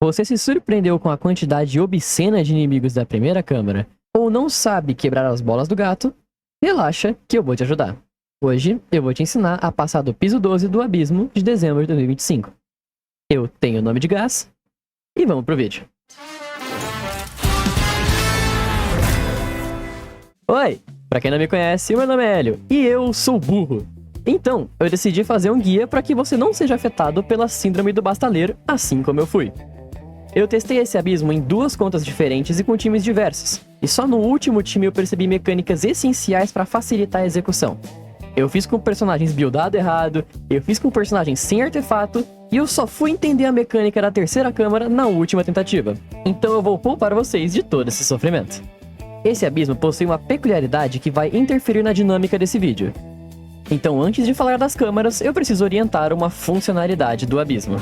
Você se surpreendeu com a quantidade obscena de inimigos da primeira câmara, ou não sabe quebrar as bolas do gato? Relaxa que eu vou te ajudar. Hoje eu vou te ensinar a passar do piso 12 do abismo de dezembro de 2025. Eu tenho o nome de Gás e vamos pro vídeo. Oi! Pra quem não me conhece, meu nome é Hélio e eu sou burro. Então, eu decidi fazer um guia para que você não seja afetado pela síndrome do basta ler, assim como eu fui. Eu testei esse abismo em 2 contas diferentes e com times diversos, e só no último time eu percebi mecânicas essenciais para facilitar a execução. Eu fiz com personagens buildado errado, eu fiz com personagens sem artefato, e eu só fui entender a mecânica da terceira câmara na última tentativa. Então eu vou poupar vocês de todo esse sofrimento. Esse abismo possui uma peculiaridade que vai interferir na dinâmica desse vídeo. Então, antes de falar das câmaras, eu preciso orientar uma funcionalidade do abismo.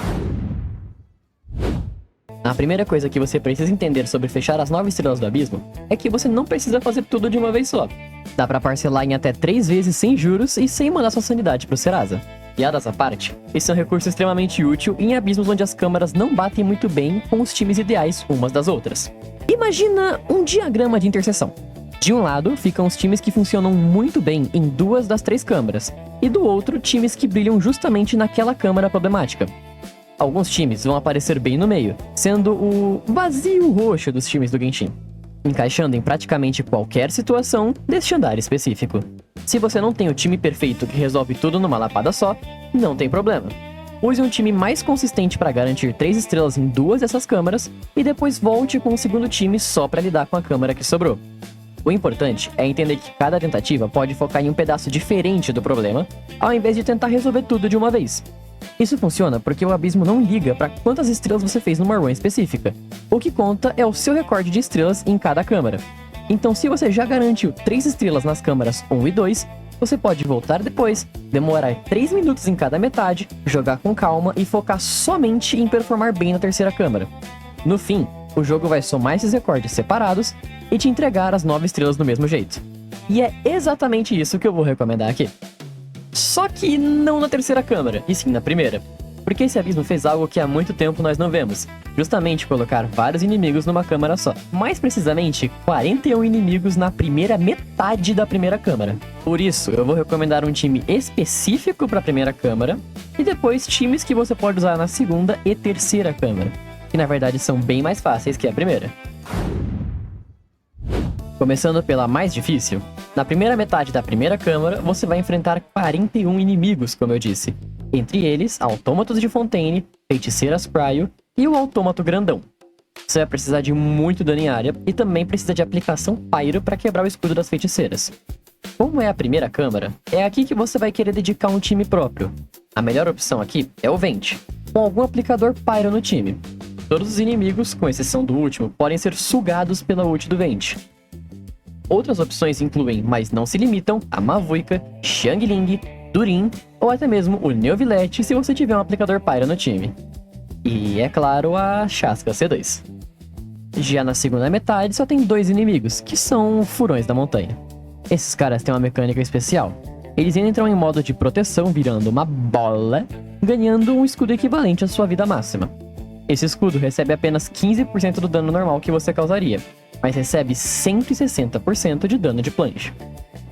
A primeira coisa que você precisa entender sobre fechar as 9 estrelas do abismo é que você não precisa fazer tudo de uma vez só. Dá pra parcelar em até 3 vezes sem juros e sem mandar sua sanidade pro Serasa. Piadas à parte, esse é um recurso extremamente útil em abismos onde as câmaras não batem muito bem com os times ideais umas das outras. Imagina um diagrama de interseção. De um lado, ficam os times que funcionam muito bem em 2 das 3 câmaras, e do outro, times que brilham justamente naquela câmara problemática. Alguns times vão aparecer bem no meio, sendo o vazio roxo dos times do Genshin, encaixando em praticamente qualquer situação deste andar específico. Se você não tem o time perfeito que resolve tudo numa lapada só, não tem problema. Use um time mais consistente para garantir 3 estrelas em 2 dessas câmaras e depois volte com um segundo time só para lidar com a câmara que sobrou. O importante é entender que cada tentativa pode focar em um pedaço diferente do problema, ao invés de tentar resolver tudo de uma vez. Isso funciona porque o abismo não liga para quantas estrelas você fez numa run específica. O que conta é o seu recorde de estrelas em cada câmara. Então, se você já garantiu 3 estrelas nas câmaras 1 e 2, você pode voltar depois, demorar 3 minutos em cada metade, jogar com calma e focar somente em performar bem na terceira câmara. No fim, o jogo vai somar esses recordes separados e te entregar as 9 estrelas do mesmo jeito. E é exatamente isso que eu vou recomendar aqui. Só que não na terceira câmara, e sim na primeira. Porque esse abismo fez algo que há muito tempo nós não vemos, justamente colocar vários inimigos numa câmara só. Mais precisamente, 41 inimigos na primeira metade da primeira câmara. Por isso, eu vou recomendar um time específico para a primeira câmara, e depois times que você pode usar na segunda e terceira câmara, que na verdade são bem mais fáceis que a primeira. Começando pela mais difícil, na primeira metade da primeira câmara, você vai enfrentar 41 inimigos, como eu disse. Entre eles, autômatos de Fontaine, feiticeiras Pryo e o autômato grandão. Você vai precisar de muito dano em área e também precisa de aplicação Pyro para quebrar o escudo das feiticeiras. Como é a primeira câmara, é aqui que você vai querer dedicar um time próprio. A melhor opção aqui é o Vent, com algum aplicador Pyro no time. Todos os inimigos, com exceção do último, podem ser sugados pela ult do Vent. Outras opções incluem, mas não se limitam, a Mavuika, Xiangling, Durin ou até mesmo o Neuvillette se você tiver um aplicador Pyro no time. E, é claro, a Chasca C2. Já na segunda metade só tem 2 inimigos, que são furões da montanha. Esses caras têm uma mecânica especial. Eles entram em modo de proteção virando uma bola, ganhando um escudo equivalente à sua vida máxima. Esse escudo recebe apenas 15% do dano normal que você causaria, mas recebe 160% de dano de plunge.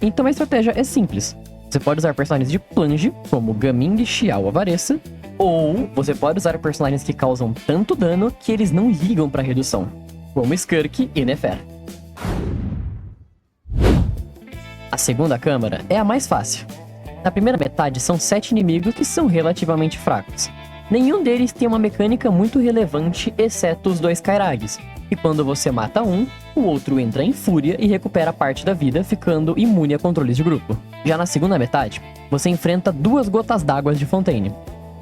Então a estratégia é simples. Você pode usar personagens de plunge, como Gaming, Xiao ou Avaressa, ou você pode usar personagens que causam tanto dano que eles não ligam para redução, como Skirk e Nefer. A segunda câmara é a mais fácil. Na primeira metade são 7 inimigos que são relativamente fracos. Nenhum deles tem uma mecânica muito relevante, exceto os 2 Kairages, e quando você mata um, o outro entra em fúria e recupera parte da vida, ficando imune a controles de grupo. Já na segunda metade, você enfrenta 2 gotas d'água de Fontaine.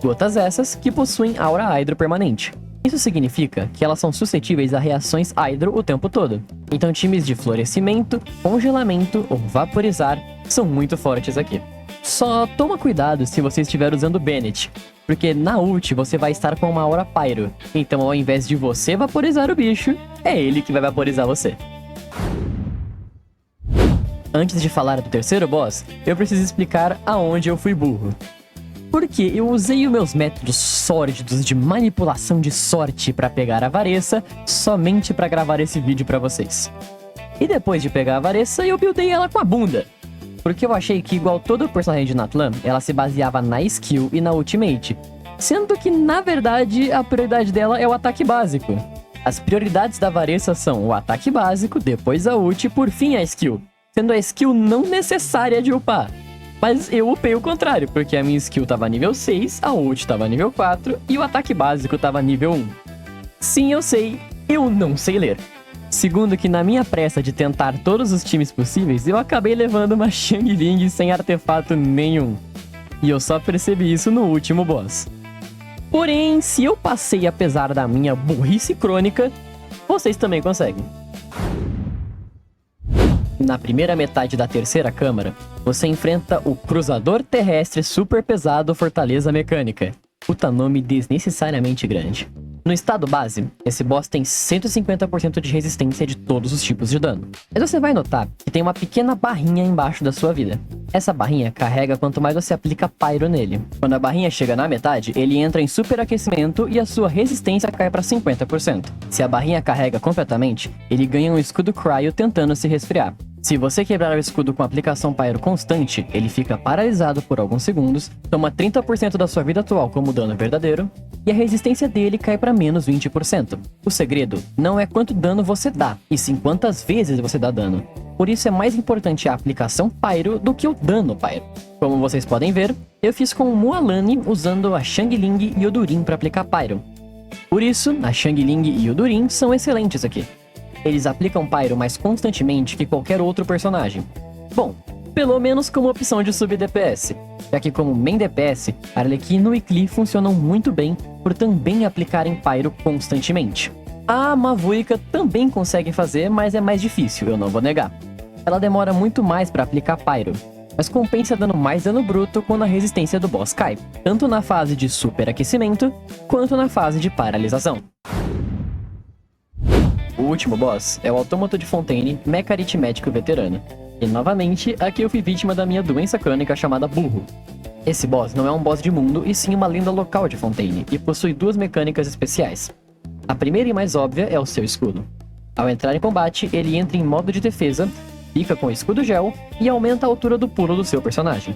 Gotas essas que possuem aura Hydro permanente. Isso significa que elas são suscetíveis a reações Hydro o tempo todo. Então times de florescimento, congelamento ou vaporizar são muito fortes aqui. Só toma cuidado se você estiver usando Bennett, porque na ult você vai estar com uma aura Pyro, então ao invés de você vaporizar o bicho, é ele que vai vaporizar você. Antes de falar do terceiro boss, eu preciso explicar aonde eu fui burro. porque eu usei os meus métodos sórdidos de manipulação de sorte para pegar a Varessa somente para gravar esse vídeo para vocês. E depois de pegar a Varessa, eu buildei ela com a bunda. Porque eu achei que, igual todo personagem de Natlan, ela se baseava na skill e na ultimate. Sendo que, na verdade, a prioridade dela é o ataque básico. As prioridades da Varessa são o ataque básico, depois a ult e por fim a skill. Sendo a skill não necessária de upar. Mas eu upei o contrário, porque a minha skill tava nível 6, a ult tava nível 4 e o ataque básico tava nível 1. Sim, eu sei, eu não sei ler. Segundo que na minha pressa de tentar todos os times possíveis, eu acabei levando uma Xiangling sem artefato nenhum. E eu só percebi isso no último boss. Porém, se eu passei apesar da minha burrice crônica, vocês também conseguem. Na primeira metade da terceira câmara, você enfrenta o Cruzador Terrestre Super Pesado Fortaleza Mecânica. Puta nome desnecessariamente grande. No estado base, esse boss tem 150% de resistência de todos os tipos de dano. Mas você vai notar que tem uma pequena barrinha embaixo da sua vida. Essa barrinha carrega quanto mais você aplica Pyro nele. Quando a barrinha chega na metade, ele entra em superaquecimento e a sua resistência cai para 50%. Se a barrinha carrega completamente, ele ganha um escudo Cryo tentando se resfriar. Se você quebrar o escudo com aplicação Pyro constante, ele fica paralisado por alguns segundos, toma 30% da sua vida atual como dano verdadeiro, e a resistência dele cai para menos 20%. O segredo não é quanto dano você dá, e sim quantas vezes você dá dano. Por isso é mais importante a aplicação Pyro do que o dano Pyro. Como vocês podem ver, eu fiz com o Mualani usando a Xiangling e o Durin para aplicar Pyro. Por isso, a Xiangling e o Durin são excelentes aqui. Eles aplicam Pyro mais constantemente que qualquer outro personagem. Bom, pelo menos como opção de sub-DPS, já que como main DPS, Arlequino e Klee funcionam muito bem por também aplicarem Pyro constantemente. A Mavuika também consegue fazer, mas é mais difícil, eu não vou negar. Ela demora muito mais para aplicar Pyro, mas compensa dando mais dano bruto quando a resistência do boss cai, tanto na fase de superaquecimento, quanto na fase de paralisação. O último boss é o Autômato de Fontaine Mecha Aritmético Veterano. E novamente, aqui eu fui vítima da minha doença crônica chamada burro. Esse boss não é um boss de mundo, e sim uma lenda local de Fontaine, e possui duas mecânicas especiais. A primeira e mais óbvia é o seu escudo. Ao entrar em combate, ele entra em modo de defesa, fica com o escudo gel e aumenta a altura do pulo do seu personagem.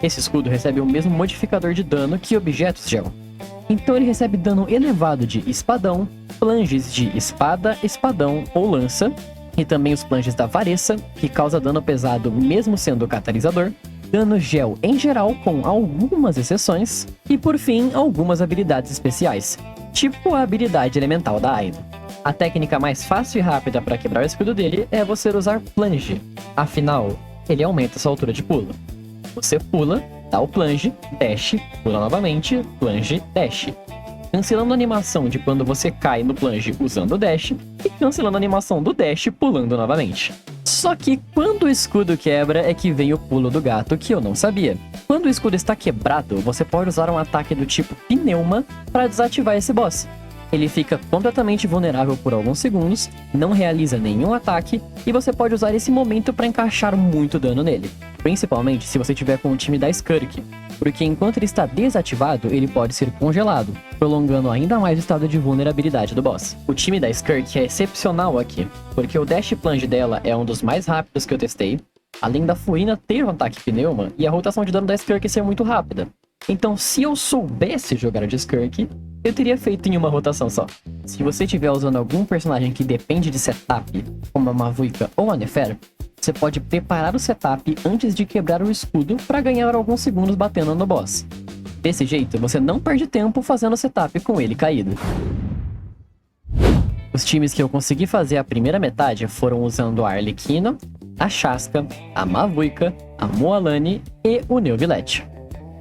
Esse escudo recebe o mesmo modificador de dano que objetos gel. Então ele recebe dano elevado de espadão, planges de espada, espadão ou lança, e também os planges da Varessa, que causa dano pesado mesmo sendo catalisador, dano gel em geral com algumas exceções, e por fim, algumas habilidades especiais, tipo a habilidade elemental da Aido. A técnica mais fácil e rápida para quebrar o escudo dele é você usar plunge, afinal, ele aumenta sua altura de pulo. Você pula, dá o plunge, dash, pula novamente, plunge, dash. Cancelando a animação de quando você cai no plunge usando o dash, e cancelando a animação do dash pulando novamente. Só que quando o escudo quebra é que vem o pulo do gato que eu não sabia. Quando o escudo está quebrado, você pode usar um ataque do tipo Pneuma para desativar esse boss. Ele fica completamente vulnerável por alguns segundos, não realiza nenhum ataque, e você pode usar esse momento para encaixar muito dano nele. Principalmente se você tiver com o time da Skirk, porque enquanto ele está desativado, ele pode ser congelado, prolongando ainda mais o estado de vulnerabilidade do boss. O time da Skirk é excepcional aqui, porque o dash plunge dela é um dos mais rápidos que eu testei, além da Furina ter um ataque pneuma e a rotação de dano da Skirk ser muito rápida. Então, se eu soubesse jogar de Skirk, eu teria feito em uma rotação só. Se você estiver usando algum personagem que depende de setup, como a Mavuika ou a Nefer, você pode preparar o setup antes de quebrar o escudo para ganhar alguns segundos batendo no boss. Desse jeito, você não perde tempo fazendo o setup com ele caído. Os times que eu consegui fazer a primeira metade foram usando a Arlequino, a Shaska, a Mavuika, a Mualani e o Neuvillette.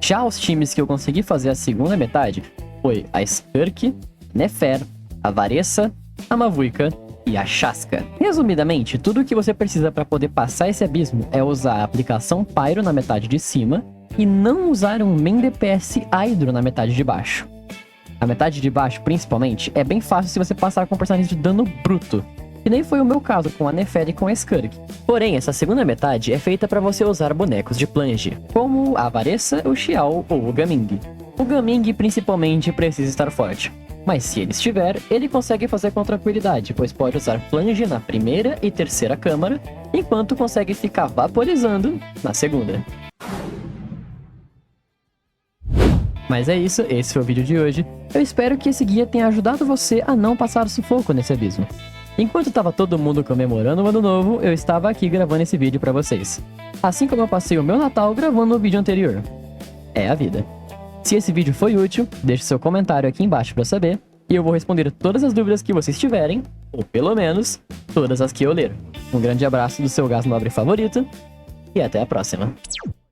Já os times que eu consegui fazer a segunda metade foi a Skirk, Nefer, a Varessa, a Mavuika e a Shaska. Resumidamente, tudo o que você precisa para poder passar esse abismo é usar a aplicação Pyro na metade de cima e não usar um main DPS Hydro na metade de baixo. A metade de baixo, principalmente, é bem fácil se você passar com personagens de dano bruto. que nem foi o meu caso com a Neferi e com a Skirk. Porém, essa segunda metade é feita para você usar bonecos de plunge, como a Varessa, o Xiao ou o Gaming. O Gaming principalmente precisa estar forte, mas se ele estiver, ele consegue fazer com tranquilidade, pois pode usar plunge na primeira e terceira câmara, enquanto consegue ficar vaporizando na segunda. Mas é isso, esse foi o vídeo de hoje. Eu espero que esse guia tenha ajudado você a não passar sufoco nesse abismo. Enquanto estava todo mundo comemorando o ano novo, eu estava aqui gravando esse vídeo pra vocês. Assim como eu passei o meu Natal gravando o vídeo anterior. É a vida. Se esse vídeo foi útil, deixe seu comentário aqui embaixo pra eu saber, e eu vou responder todas as dúvidas que vocês tiverem, ou pelo menos, todas as que eu ler. Um grande abraço do seu Gás Nobre favorito, e até a próxima.